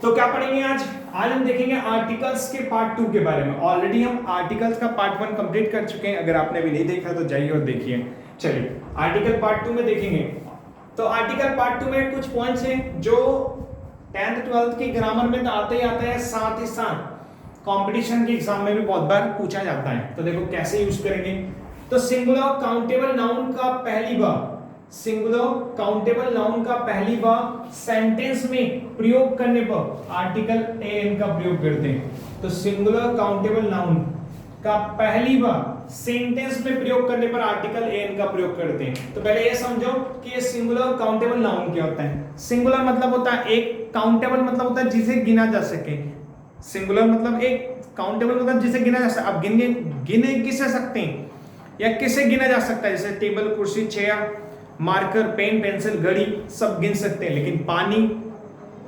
तो क्या पढ़ेंगे आज हम देखेंगे आर्टिकल्स के पार्ट 2 के बारे में। ऑलरेडी हम आर्टिकल्स का पार्ट 1 कंप्लीट कर चुके हैं, अगर आपने अभी नहीं देखा तो जाइए और देखिए। चलिए आर्टिकल पार्ट 2 में देखेंगे। तो आर्टिकल पार्ट 2 में कुछ पॉइंट्स हैं जो 10th 12th की ग्रामर में तो आते ही आता है, साथ ही साथ कंपटीशन के एग्जाम में भी बहुत बार पूछा जाता है। तो देखो कैसे यूज करेंगे। तो सिंगुलर काउंटेबल नाउन का पहली बार, सिंगुलर काउंटेबल नाउन का पहली बार सेंटेंस में प्रयोग करने पर आर्टिकल एन का प्रयोग करते हैं। तो सिंगुलर काउंटेबल नाउन का पहली बार सेंटेंस में प्रयोग करने पर आर्टिकल एन का प्रयोग करते हैं। तो पहले ये समझो कि ये सिंगुलर काउंटेबल नाउन क्या होता है। सिंगुलर मतलब होता है एक, काउंटेबल मतलब होता है जिसे गिना जा सके। सिंगुलर मतलब एक, काउंटेबल मतलब जिसे गिना जा सकता है। अब गिने किसे सकते हैं या किसे गिना जा सकता है, जैसे टेबल, कुर्सी, चेयर, मार्कर, पेन, पेंसिल, घड़ी सब गिन सकते हैं। लेकिन पानी,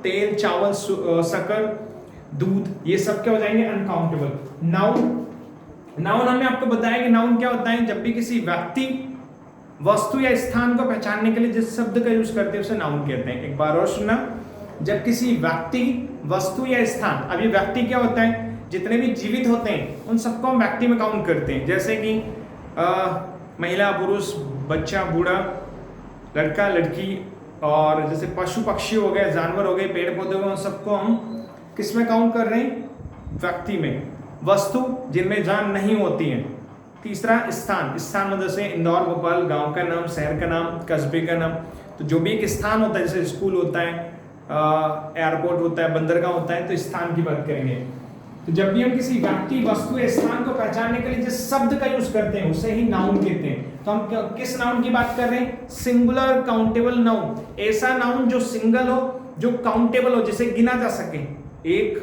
तेल, चावल, शक्कर, दूध ये सब क्या हो जाएंगे, अनकाउंटेबल। नाउन हमने आपको बताया कि नाउन क्या होता है, जब भी किसी व्यक्ति, वस्तु या स्थान को पहचानने के लिए जिस शब्द का यूज करते हैं उसे नाउन कहते हैं। एक बार और सुनना, जब किसी व्यक्ति, वस्तु या स्थान, अब ये व्यक्ति क्या होता है, जितने भी जीवित होते हैं उन सबको हम व्यक्ति में काउंट करते हैं। जैसे कि महिला, पुरुष, बच्चा, बूढ़ा, लड़का, लड़की, और जैसे पशु पक्षी हो गए, जानवर हो गए, पेड़ पौधे हो गए, उन सबको हम किस में काउंट कर रहे हैं, व्यक्ति में। वस्तु जिनमें जान नहीं होती है। तीसरा स्थान, स्थान मतलब से इंदौर, भोपाल, गांव का नाम, शहर का नाम, कस्बे का नाम। तो जो भी एक स्थान होता है, जैसे स्कूल होता है, एयरपोर्ट होता है, बंदरगाह होता है, तो स्थान की बात करेंगे। तो जब भी हम किसी व्यक्ति, वस्तु या स्थान को पहचानने के लिए जिस शब्द का यूज करते हैं उसे ही नाउन कहते हैं। तो हम किस नाउन की बात कर रहे हैं, सिंगुलर काउंटेबल नाउन। ऐसा नाउन जो सिंगल हो, जो काउंटेबल हो, जिसे गिना जा सके, एक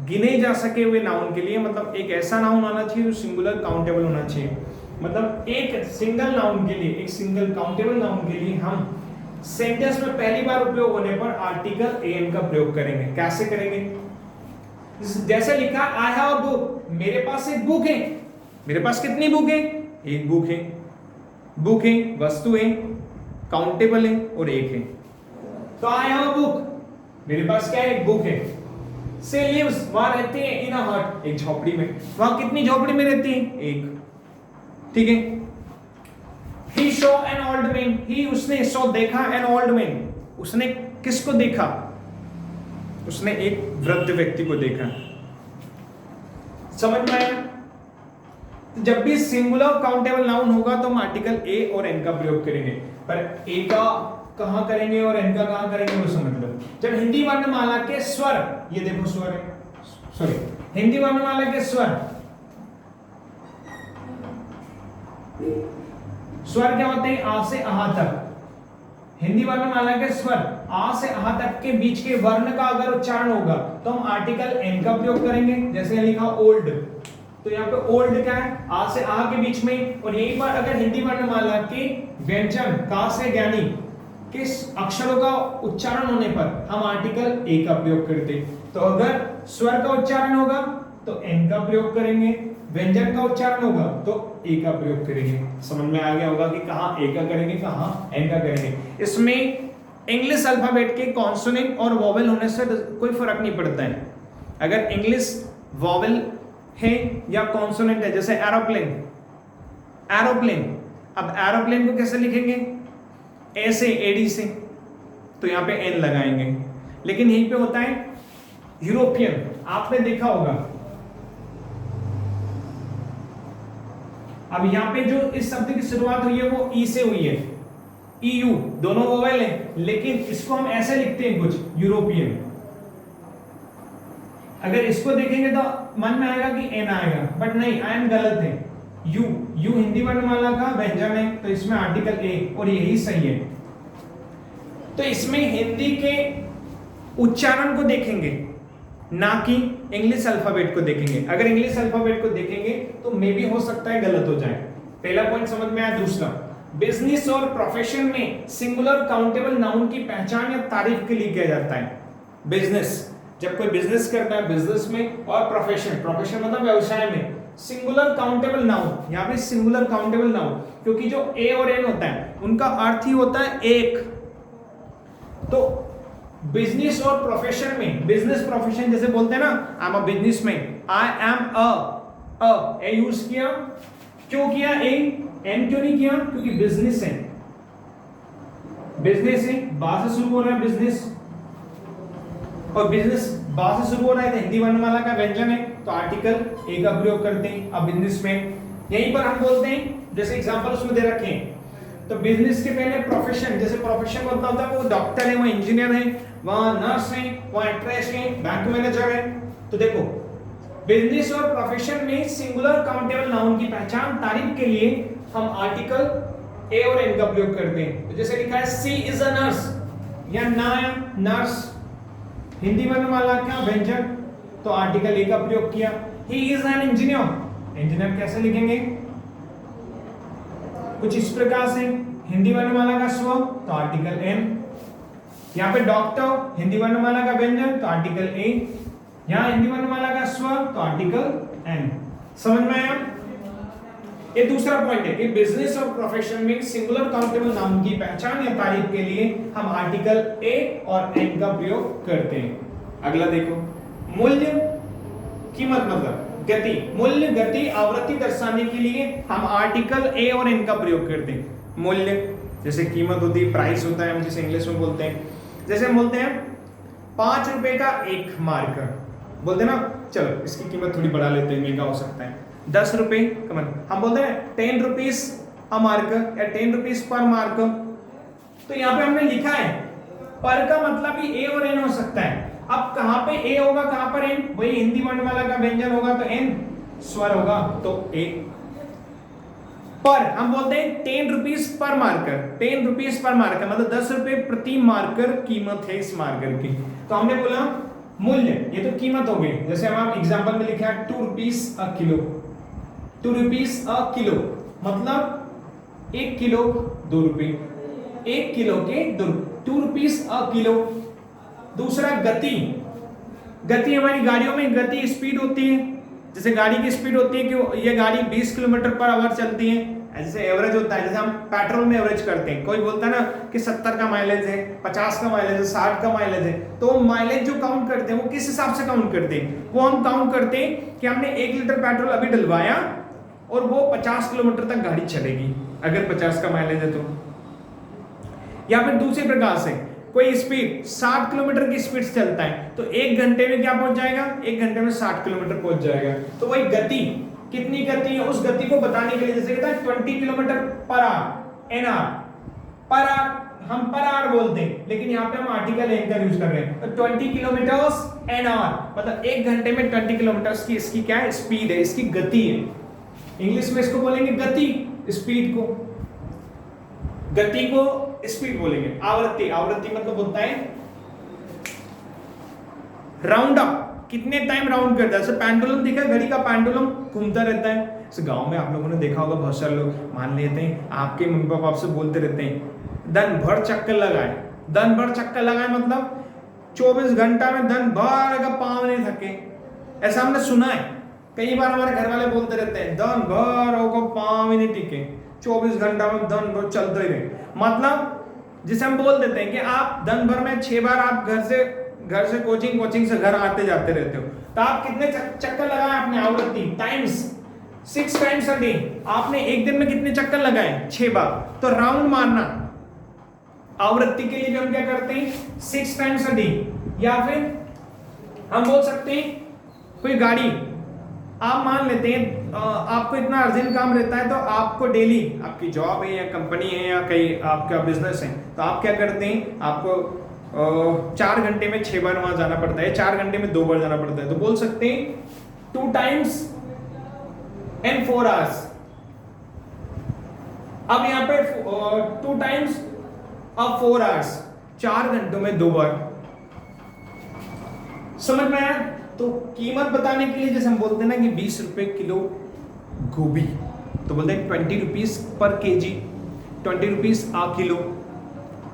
गिने जा सके हुए नाउन के लिए, मतलब एक ऐसा नाउन आना चाहिए जो सिंगुलर काउंटेबल होना चाहिए। मतलब एक सिंगल नाउन के लिए, एक सिंगल काउंटेबल नाउन के लिए हम सेंटेंस में पहली बार उपयोग होने पर आर्टिकल एन का प्रयोग करेंगे। कैसे करेंगे, जैसे लिखा आई हैव अ बुक, मेरे पास एक बुक है। मेरे पास कितनी बुक है, एक बुक है। बुक है, वस्तु है, काउंटेबल है और एक है। तो आई हैव अ बुक, मेरे पास क्या है, एक बुक है। से लिव्स, वहां रहते हैं, इन अ हट, एक झोपड़ी में। वहां कितनी झोपड़ी में रहती है, एक। ठीक है। He saw an old man, he उसने, सॉ देखा, एन ओल्ड मैन उसने किसको देखा, उसने एक वृद्ध व्यक्ति को देखा। समझ में आया। जब भी सिंगुलर काउंटेबल नाउन होगा तो हम आर्टिकल ए और एन का प्रयोग करेंगे। पर ए का कहां करेंगे और एन का कहां करेंगे वो समझ लो। जब हिंदी वर्णमाला के स्वर, ये देखो स्वर है, सॉरी, हिंदी वर्णमाला के स्वर, स्वर क्या होते हैं, आ से आहा तक। हिंदी वर्णमाला के स्वर आ से आहा तक के बीच के वर्ण का अगर उच्चारण होगा तो हम आर्टिकल एन का प्रयोग करेंगे। जैसे यहाँ लिखा ओल्ड, तो यहाँ पे ओल्ड क्या है, आ से आ के बीच में। और यही बार अगर हिंदी वर्णमाला के व्यंजन का से ज्ञानी किस अक्षरों का उच्चारण होने पर हम आर्टिकल ए का प्रयोग करते। तो अगर स्वर का उच्चारण होगा तो एन का प्रयोग करेंगे, व्यंजन का उच्चारण होगा तो ए का प्रयोग करेंगे। समझ में आ गया होगा कि कहां ए का करेंगे, कहां एन का करेंगे। इसमें इंग्लिश अल्फाबेट के कॉन्सोनेंट और वोवेल होने से कोई फर्क नहीं पड़ता है। अगर इंग्लिश वोवेल है या कॉन्सोनेंट है, जैसे एरोप्लेन, एरोप्लेन, अब एरोप्लेन को कैसे लिखेंगे, ए से, एडी से, तो यहां पे एन लगाएंगे। लेकिन यहीं पे होता है यूरोपियन, आपने देखा होगा। अब यहां पे जो इस शब्द की शुरुआत हुई है वो ई से हुई है, ईयू, दोनों वोवेल है, लेकिन इसको हम ऐसे लिखते हैं कुछ, यूरोपियन। अगर इसको देखेंगे तो मन में आएगा कि एन आएगा, बट नहीं, एन गलत है। यू, यू हिंदी वर्णमाला का व्यंजन है, तो इसमें आर्टिकल ए, और यही सही है। तो इसमें हिंदी के उच्चारण को देखेंगे, ना कि इंग्लिश अल्फाबेट को देखेंगे। अगर इंग्लिश अल्फाबेट को देखेंगे तो मे भी हो सकता है गलत हो जाए। पहला पॉइंट समझ में आया। दूसरा, बिजनेस और प्रोफेशन में सिंगुलर काउंटेबल नाउन की पहचान या तारीफ के लिए किया जाता है। बिजनेस, जब कोई बिजनेस करता है, बिजनेस में, और प्रोफेशन, प्रोफेशन मतलब व्यवसाय में, सिंगुलर काउंटेबल नाउन, यहाँ पे सिंगुलर काउंटेबल नाउन, क्योंकि जो ए और एन होता है उनका अर्थ ही होता है एक। तो बिजनेस और प्रोफेशन में, बिजनेस प्रोफेशन जैसे बोलते हैं ना, I am a businessman, I am a use किया, क्यों किया ए, एन क्यों नहीं किया, क्योंकि बिजनेस है, बिजनेस है, बा से शुरू हो रहा है बिजनेस, और बिजनेस बा से शुरू हो रहा है तो हिंदी वर्णमाला का व्यंजन है, तो आर्टिकल ए का प्रयोग करते हैं। अब बिजनेसमैन यहीं पर हम बोलते हैं, जैसे एग्जांपल उसमें दे रखे हैं, तो बिजनेस के पहले प्रोफेशन, जैसे प्रोफेशन मतलब होता है वो डॉक्टर है, वो इंजीनियर है, वहां नर्स है, वहां एक्ट्रेस है, बैंक मैनेजर है। तो देखो बिजनेस और प्रोफेशन में सिंगुलर काउंटेबल नाउन की पहचान तारीफ के लिए हम आर्टिकल ए और एन का प्रयोग करते हैं। तो जैसे लिखा है सी इज अ नर्स, या नाया नर्स हिंदी वर्णमाला का व्यंजन, तो आर्टिकल ए का प्रयोग किया। He is an engineer, engineer कैसे लिखेंगे, कुछ इस प्रकार से, हिंदी वर्णमाला का स्व तो आर्टिकल एन, यहाँ पे डॉक्टर हिंदी वर्णमाला का व्यंजन तो आर्टिकल ए, यहाँ हिंदी वर्णमाला का स्व तो आर्टिकल एन। समझ में आया? ये दूसरा पॉइंट है कि बिजनेस और प्रोफेशन में सिंगुलर काउंटेबल नाउन की पहचान या तारीफ के लिए हम आर्टिकल ए और एन का प्रयोग करते हैं। अगला देखो, मूल्य कीमत मतलब गति, मूल्य गति आवृत्ति दर्शाने के लिए हम आर्टिकल ए और एन का प्रयोग करते हैं। मूल्य जैसे कीमत होती है, प्राइस होता है, हम जिसे इंग्लिश में बोलते हैं, जैसे हम बोलते हैं 5 रुपए का एक मार्कर, बोलते हैं ना, चलो इसकी कीमत थोड़ी बढ़ा लेते हैं, महंगा हो सकता है, 10 रुपए कमन, हम बोलते हैं 10 रुपीज अ मार्कर या 10 रुपीज पर मार्कर। तो यहाँ पे हमने लिखा है पर का मतलब ही ए और एन हो सकता है। अब कहां पे ए होगा, कहां पर एन, वही हिंदी वर्णमाला का व्यंजन होगा तो एन, स्वर होगा तो ए। पर हम बोलते हैं 10 rupees per marker, 10 rupees per marker मतलब 10 रुपए प्रति मार्कर कीमत है इस मार्कर की। तो हमने बोला मूल्य, ये तो कीमत हो गई, जैसे हम एग्जांपल में लिखा है 2 rupees a kilo, 2 rupees a kilo मतलब 1 किलो 2 रुपए, 1 किलो के 2 रुपीज अ किलो। दूसरा गति, गति हमारी गाड़ियों में गति स्पीड होती है, जैसे गाड़ी की स्पीड होती है कि ये गाड़ी 20 किलोमीटर पर आवर चलती है, जैसे एवरेज होता है, जैसे हम पेट्रोल में एवरेज करते हैं, कोई बोलता है ना कि 70 का माइलेज है, 50 का माइलेज है, 60 का माइलेज है, तो माइलेज जो काउंट करते हैं वो किस हिसाब से काउंट करते हैं, वो हम काउंट करते हैं कि हमने 1 लीटर पेट्रोल अभी डलवाया और वो 50 किलोमीटर तक गाड़ी चलेगी अगर 50 का माइलेज है तो। या फिर दूसरे प्रकार से कोई स्पीड 60 किलोमीटर की स्पीड से चलता है तो 1 घंटे में क्या पहुंच जाएगा, 1 घंटे में 60 किलोमीटर पहुंच जाएगा। तो वही गति, कितनी गति है उस गति को बताने के लिए जैसे कहता है 20 kilometre per hour, N R per hour, हम पर आवर बोलते हैं लेकिन यहाँ पे हम आर्टिकल एन का यूज कर रहे हैं। तो 20 किलोमीटर्स एन आवर मतलब 1 घंटे में 20 किलोमीटर की इसकी क्या है, स्पीड है, इसकी गति है। इंग्लिश में इसको बोलेंगे गति, स्पीड को, गति को स्पीड बोलेंगे। आवृत्ति, आवृत्ति मतलब होता है राउंड अप, कितने टाइम राउंड करता है, जैसे पेंडुलम देखा, घड़ी का पेंडुलम घूमता रहता है। इस गांव में आप लोगों ने देखा होगा, बहुत सारे लोग मान लेते हैं, आपके मम्मी पापा आपसे बोलते रहते हैं दिन भर चक्कर लगाए, दिन भर चक्कर लगाए मतलब 24 घंटा में दिन भर का पाँव नहीं थके, ऐसा हमने सुना है। कई बार हमारे घर वाले बोलते रहते हैं दिन भर को पाँव ही नहीं टिके, 24 घंटा में दिन भर चलते ही रहे, मतलब जिसे हम बोल देते हैं कि आप दिन भर में 6 बार आप घर से कोचिंग से घर आते जाते रहते हो, तो आप कितने चक्कर लगाए आपने, आवृत्ति टाइम्स 6 टाइम्स अ डे, आपने एक दिन में कितने चक्कर लगाए, 6 बार। तो राउंड मारना, आवृत्ति के लिए भी हम क्या करते हैं 6 टाइम्स अ डे। या फिर हम बोल सकते हैं कोई गाड़ी आप मान लेते हैं, आपको इतना अर्जेंट काम रहता है तो आपको डेली, आपकी जॉब है या कंपनी है या कहीं आपका बिजनेस है, तो आप क्या करते हैं, आपको 4 घंटे में 6 बार वहां जाना पड़ता है, 4 घंटे में 2 बार जाना पड़ता है, तो बोल सकते हैं 2 टाइम्स इन 4 आवर्स। अब यहाँ पे 2 टाइम्स ऑफ 4 आवर्स, 4 घंटों में 2 बार। समझ में आया? तो कीमत बताने के लिए जैसे हम बोलते हैं ना कि 20 रुपए किलो गोभी, तो बोलते हैं 20 rupees per KG, 20 rupees a kilo,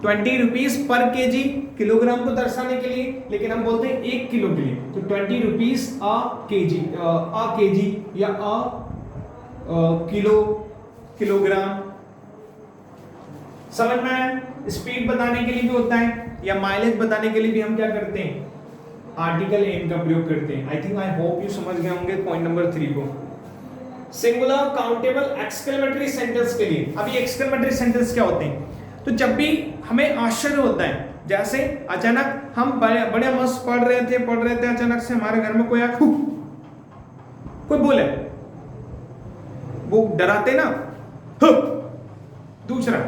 20 rupees per KG kilogram को दर्शाने के लिए, लेकिन हम बोलते हैं 1 किलो के लिए, तो 20 रुपीज आ केजी या किलोग्राम। समझ में आया? स्पीड बताने के लिए भी होता है, या माइलेज बताने के लिए भी हम क्या करते हैं, आर्टिकल एन का प्रयोग करते हैं। I think I hope you समझ गए होंगे पॉइंट नंबर 3 को। सिंगुलर काउंटेबल एक्सक्लेमेटरी सेंटेंस के लिए, अभी एक्सक्लेमेटरी सेंटेंस क्या होते हैं, तो जब भी हमें आश्चर्य होता है, जैसे अचानक हम बड़े मस्त पढ़ रहे थे, अचानक से हमारे घर में कोई कोई बोले, वो डराते ना, दूसरा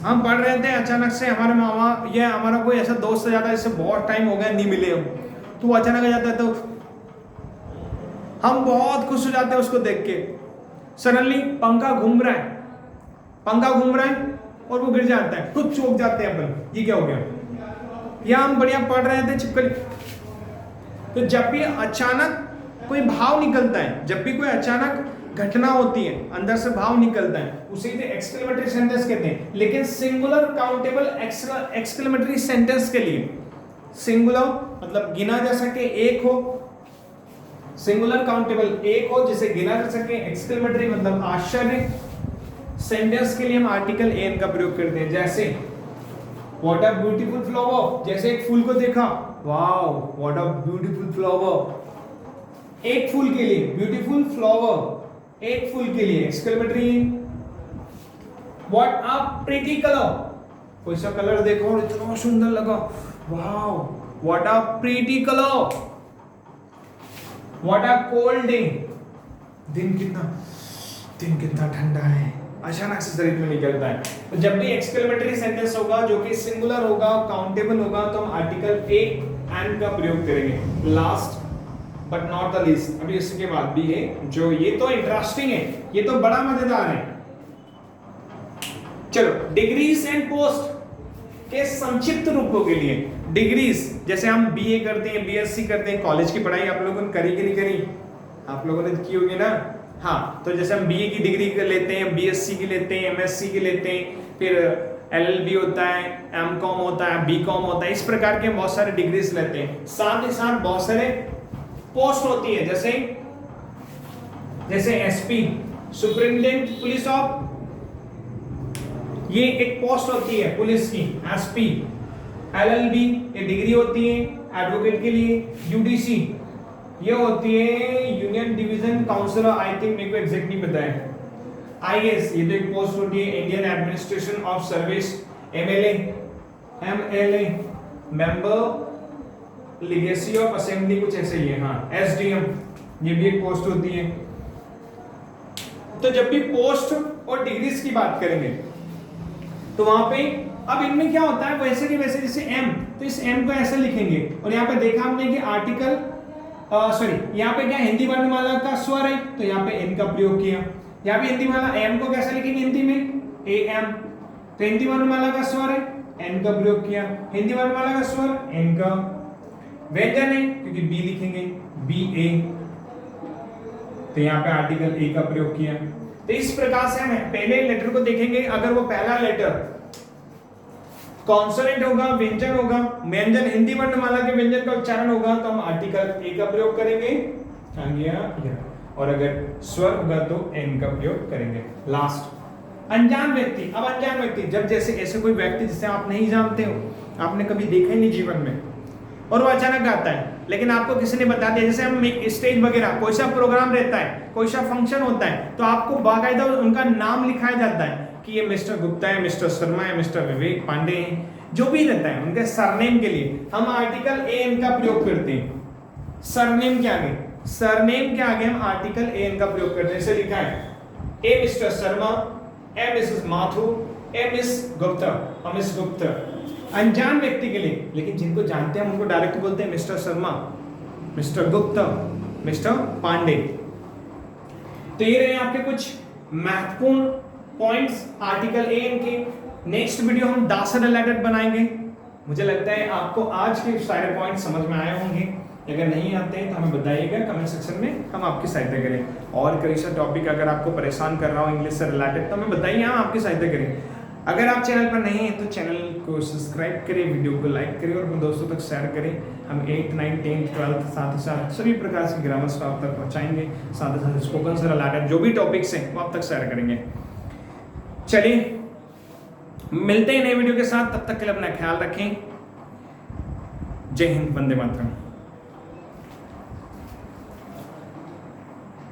हम पढ़ रहे थे, अचानक से हमारे मामा या हमारा कोई ऐसा दोस्त आ जाता है जिससे बहुत टाइम हो गया नहीं मिले हम, तो वो अचानक आ जाता है, तो हम बहुत खुश हो जाते हैं उसको देख के। सडनली पंखा घूम रहा है और वो गिर जाता है, खुद चौंक जाते हैं अपन, ये क्या हो गया, या हम बढ़िया पढ़ रहे थे छिपकली। तो जब भी अचानक कोई भाव निकलता है, जब भी कोई अचानक घटना होती है, अंदर से भाव निकलता है, उसे एक्सक्लेमेटरी सेंटेंस कहते हैं। लेकिन सिंगुलर काउंटेबल एक्सक्लेमेटरी सेंटेंस के लिए, सिंगुलर मतलब गिना जा सके, एक हो, सिंगुलर काउंटेबल एक हो जिसे गिना जा सके, एक्सक्लेमेटरी मतलब आश्चर्य सेंटेंस के लिए हम आर्टिकल एन का प्रयोग करते हैं। जैसे व्हाट अ ब्यूटीफुल फ्लावर, जैसे एक फूल को देखा, wow what a beautiful flower, एक फूल के लिए ब्यूटीफुल फ्लावर, एक फूल के लिए exclamatory. What a pretty colour, कोई सा कलर देखो और इतना सुंदर लगा, wow what a pretty colour. What a cold day, दिन कितना ठंडा है, अचानक से शरीर में निकलता है। तो जब भी एक्सक्लेमेटरी सेंटेंस होगा जो कि सिंगुलर होगा, काउंटेबल होगा, तो हम आर्टिकल एन का प्रयोग करेंगे। Last but not the least, अभी इसके बाद भी है जो, ये तो इंटरेस्टिंग है, ये तो बड़ा मजेदार है। चलो, डिग्रीज एंड पोस्ट के संक्षिप्त रूपों के लिए, डिग्रीज जैसे हम बीए करते हैं, बीएससी करते हैं, कॉलेज की पढ़ाई आप लोगों ने करी कि नहीं करी, आप लोगों ने की होगी ना। हाँ, तो जैसे हम बीए की डिग्री लेते हैं, बीएससी की लेते हैं, एमएससी की लेते हैं, फिर एलएलबी होता है, एमकॉम होता है, बीकॉम होता है, इस प्रकार के बहुत सारे डिग्रीज लेते हैं। साथ ही साथ बहुत सारे पोस्ट होती है, जैसे एसपी सुपरिटेंडेंट पुलिस ऑफ, ये एक पोस्ट होती है पुलिस की, एसपी। एलएलबी ये डिग्री होती है एडवोकेट के लिए। यूडीसी ये होती है union division councillor, I think मेरे को एग्जैक्ट नहीं पता है। आईएएस ये तो एक पोस्ट होती है, Indian administration of service. MLA member legacy of assembly, कुछ ऐसे ही है। हाँ, एसडीएम ये भी एक पोस्ट होती है। तो जब भी पोस्ट और डिग्रीज की बात करेंगे तो वहां पे अब इनमें क्या होता है, वैसे के वैसे जैसे एम, तो इस एम को ऐसे लिखेंगे। और यहाँ पे देखा हमने कि आर्टिकल यहाँ पे क्या हिंदी वर्णमाला का स्वर है, तो यहाँ पे एन का प्रयोग किया। यहाँ पे हिंदी वाला एम को कैसे लिखेंगे हिंदी में, ए एम, तो हिंदी वर्णमाला का स्वर है, एन का प्रयोग किया। हिंदी वर्णमाला का स्वर एन का, व्यंजन है क्योंकि बी लिखेंगे, बी ए, तो यहाँ पे आर्टिकल ए का प्रयोग किया। तो इस प्रकार से हम पहले लेटर को देखेंगे, अगर वो पहला लेटर कॉन्सोनेंट होगा, व्यंजन होगा, व्यंजन हिंदी वर्णमाला के व्यंजन का उच्चारण होगा, तो हम आर्टिकल ए का प्रयोग करेंगे, आ गया, और अगर स्वर होगा तो एन का प्रयोग करेंगे। लास्ट, अनजान व्यक्ति। अब अनजान व्यक्ति जब जैसे ऐसे कोई व्यक्ति जिसे आप नहीं जानते हो, आपने कभी देखा ही नहीं जीवन में, और वो अचानक आता है, लेकिन आपको किसी ने बता दिया, जैसे हम स्टेज वगैरह कोई सा प्रोग्राम रहता है, कोई सा फंक्शन होता है, तो आपको बाकायदा उनका नाम लिखाया जाता है कि ये मिस्टर गुप्ता है, मिस्टर शर्मा है, मिस्टर विवेक पांडे हैं, जो भी रहता है उनके सरनेम के लिए हम आर्टिकल ए एन का प्रयोग करते हैं। सरनेम के आगे हम आर्टिकल ए एन का प्रयोग करते हैं। जैसे लिखा है ए मिस्टर शर्मा, ए मिसेस माथुर, ए मिस गुप्ता, मिस गुप्ता। अनजान व्यक्ति के लिए, लेकिन जिनको जानते हैं हम उनको डायरेक्ट बोलते हैं mister Sharma, mister Gupta, mister Pande. तो ये रहे आपके कुछ महत्वपूर्ण points article A N K. Next video हम दा से रिलेटेड बनाएंगे। मुझे लगता है आपको आज के सारे पॉइंट समझ में आए होंगे। अगर नहीं आते हैं तो हमें बताइएगा कमेंट सेक्शन में, हम आपकी सहायता करें। और कई सा टॉपिक अगर आपको परेशान कर रहा हो इंग्लिश से रिलेटेड तो हमें बताइए, हम आपकी सहायता करें। अगर आप चैनल पर नहीं हैं तो चैनल को सब्सक्राइब करें, वीडियो को लाइक करें और अपने दोस्तों तक शेयर करें। हम 8th 9th 10th 12th साथ ही साथ सभी प्रकार के ग्रामर को आप तक पहुँचाएंगे। साथ ही साथ स्पोकन से रिलेटेड जो भी टॉपिक्स हैं वो आप तक शेयर करेंगे। चलिए मिलते हैं नए वीडियो के साथ, तब तक के लिए अपना ख्याल रखें। जय हिंद, वंदे मातरम।